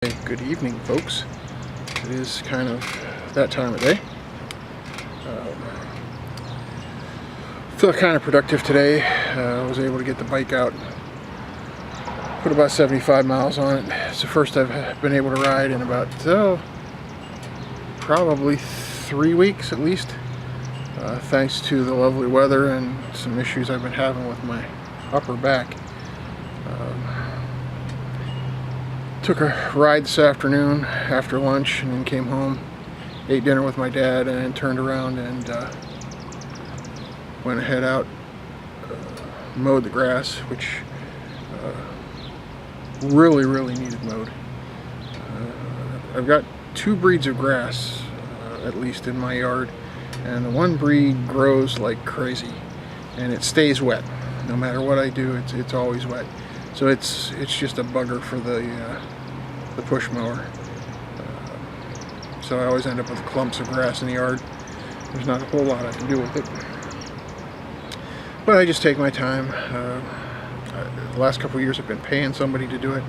Hey, good evening, folks. It is kind of that time of day. Feel kind of productive today. I was able to get the bike out, put about 75 miles on it. It's the first I've been able to ride in about probably 3 weeks at least, thanks to the lovely weather and some issues I've been having with my upper back. Took a ride this afternoon after lunch and then came home, ate dinner with my dad, and then turned around and went ahead out, mowed the grass, which really needed mowed. I've got 2 breeds of grass, at least in my yard, and the one breed grows like crazy and it stays wet. No matter what I do, it's always wet. So it's just a bugger for the push mower. So I always end up with clumps of grass in the yard. There's not a whole lot I can do with it, but I just take my time. The last couple of years I've been paying somebody to do it,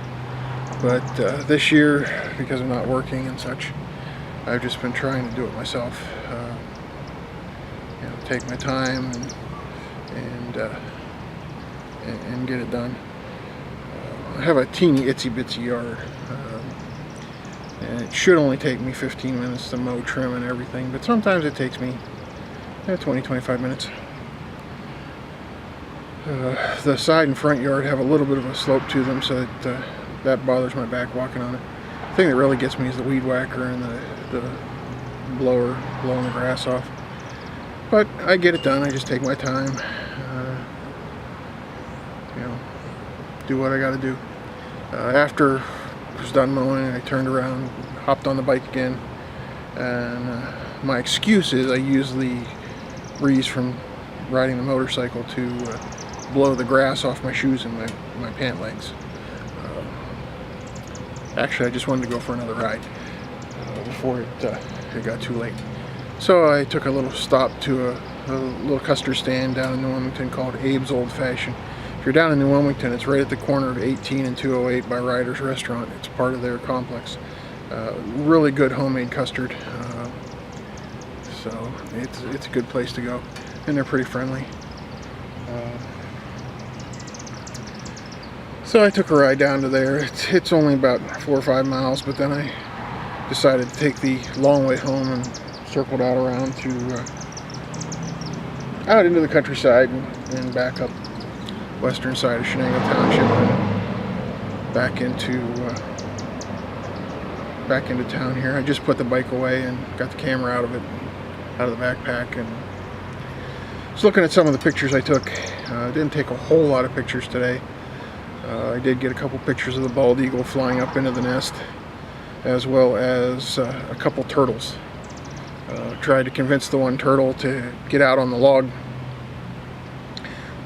but this year, because I'm not working and such, I've just been trying to do it myself. Take my time and get it done. I have a teeny itsy bitsy yard, and it should only take me 15 minutes to mow, trim, and everything, but sometimes it takes me 20-25 minutes. The side and front yard have a little bit of a slope to them, so that bothers my back walking on it. The thing that really gets me is the weed whacker and the blower blowing the grass off. But I get it done. I just take my time, do what I got to do. After I was done mowing, I turned around, hopped on the bike again, and my excuse is I use the breeze from riding the motorcycle to blow the grass off my shoes and my pant legs. Actually, I just wanted to go for another ride before it got too late. So I took a little stop to a little custard stand down in New Wilmington called Abe's Old Fashioned. If you're down in New Wilmington, it's right at the corner of 18 and 208 by Ryder's Restaurant. It's part of their complex. Really good homemade custard. So it's a good place to go, and they're pretty friendly. So I took a ride down to there. It's only about 4 or 5 miles, but then I decided to take the long way home and circled out around to out into the countryside and back up western side of Shenango Township and back into town here. I just put the bike away and got the camera out of the backpack, and was looking at some of the pictures I took. Didn't take a whole lot of pictures today. I did get a couple pictures of the bald eagle flying up into the nest, as well as a couple turtles. Tried to convince the one turtle to get out on the log,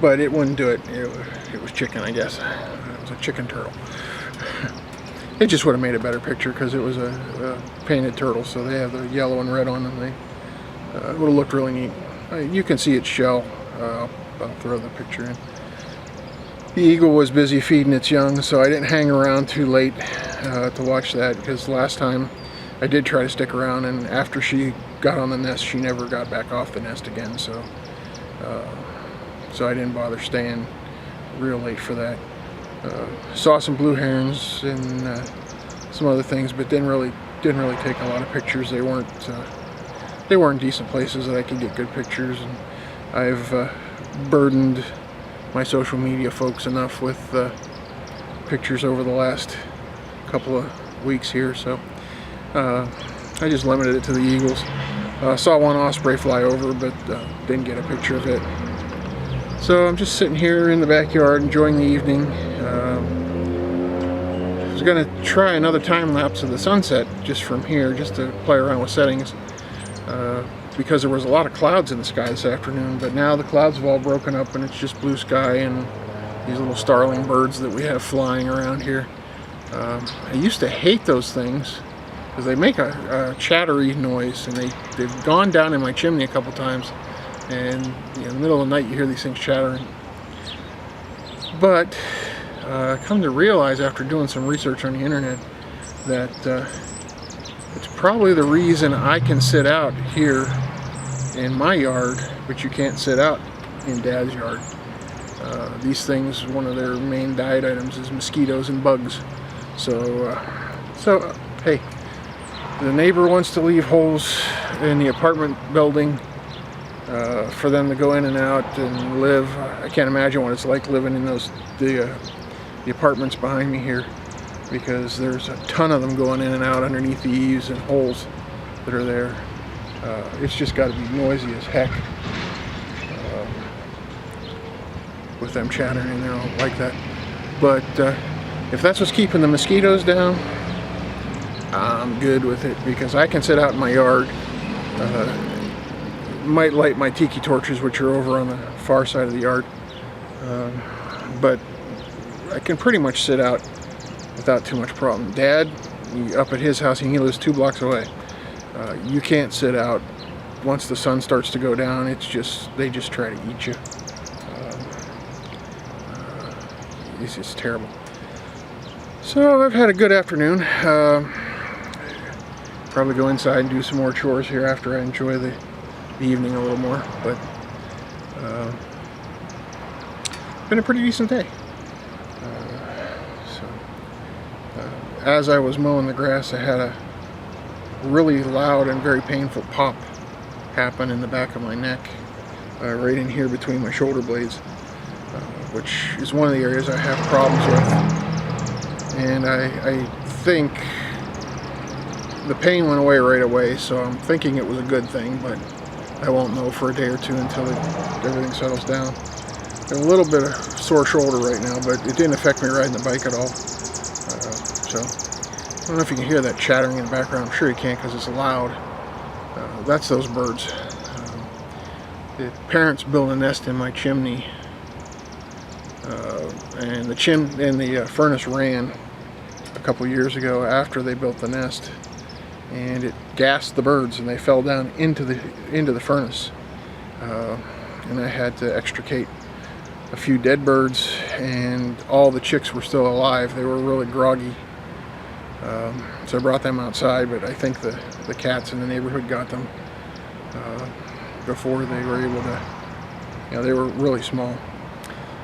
but it wouldn't do it. It was chicken, I guess. It was a chicken turtle. It just would have made a better picture because it was a painted turtle, so they have the yellow and red on them. It would have looked really neat. You can see its shell. I'll throw the picture in. The eagle was busy feeding its young, so I didn't hang around too late to watch that, because last time I did try to stick around, and after she got on the nest, she never got back off the nest again, so I didn't bother staying real late for that. Saw some blue herons and some other things, but didn't really take a lot of pictures. They weren't decent places that I could get good pictures, and I've burdened my social media folks enough with pictures over the last couple of weeks here, so I just limited it to the eagles. Saw one osprey fly over, but didn't get a picture of it. So I'm just sitting here in the backyard enjoying the evening. I was going to try another time lapse of the sunset just from here, just to play around with settings, because there was a lot of clouds in the sky this afternoon, but now the clouds have all broken up and it's just blue sky and these little starling birds that we have flying around here. I used to hate those things because they make a chattery noise, and they've gone down in my chimney a couple times, and in the middle of the night you hear these things chattering. But come to realize after doing some research on the internet that it's probably the reason I can sit out here in my yard, but you can't sit out in Dad's yard. These things, one of their main diet items is mosquitoes and bugs. So hey, the neighbor wants to leave holes in the apartment building for them to go in and out and live. I can't imagine what it's like living in the apartments behind me here, because there's a ton of them going in and out underneath the eaves and holes that are there. It's just got to be noisy as heck with them chattering in there. I don't like that. But if that's what's keeping the mosquitoes down, I'm good with it, because I can sit out in my yard. Might light my tiki torches, which are over on the far side of the yard, but I can pretty much sit out without too much problem. Dad, up at his house, he lives 2 blocks away. You can't sit out. Once the sun starts to go down, they just try to eat you. It's just terrible. So I've had a good afternoon. Probably go inside and do some more chores here after I enjoy the evening a little more. But been a pretty decent day. As I was mowing the grass, I had a really loud and very painful pop happen in the back of my neck, right in here between my shoulder blades, which is one of the areas I have problems with. And I think the pain went away right away, so I'm thinking it was a good thing, but I won't know for a day or two until everything settles down. Got a little bit of sore shoulder right now, but it didn't affect me riding the bike at all. So I don't know if you can hear that chattering in the background. I'm sure you can't, because it's loud. That's those birds. The parents built a nest in my chimney, and the furnace ran a couple years ago after they built the nest, and it gassed the birds, and they fell down into the furnace. And I had to extricate a few dead birds, and all the chicks were still alive. They were really groggy. So I brought them outside, but I think the cats in the neighborhood got them before they were able to, they were really small.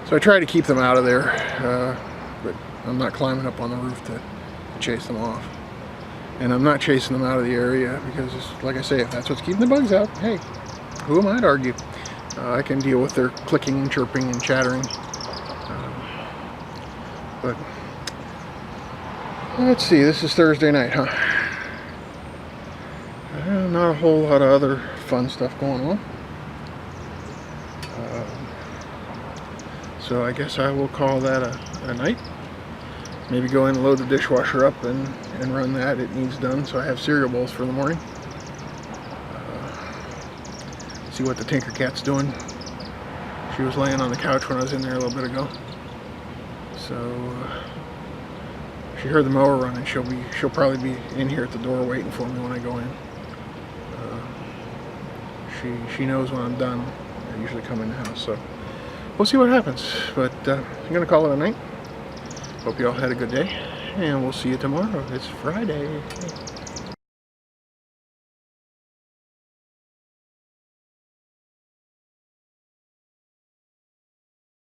So I tried to keep them out of there, but I'm not climbing up on the roof to chase them off. And I'm not chasing them out of the area because, like I say, if that's what's keeping the bugs out, hey, who am I to argue? I can deal with their clicking and chirping and chattering. But let's see, this is Thursday night, huh? Not a whole lot of other fun stuff going on. So I guess I will call that a night. Maybe go in and load the dishwasher up and run that. It needs done, so I have cereal bowls for the morning. See what the Tinker Cat's doing. She was laying on the couch when I was in there a little bit ago. So she heard the mower running. She'll probably be in here at the door waiting for me when I go in. She knows when I'm done. I usually come in the house, so we'll see what happens. But I'm gonna call it a night. Hope you all had a good day, and we'll see you tomorrow. It's Friday.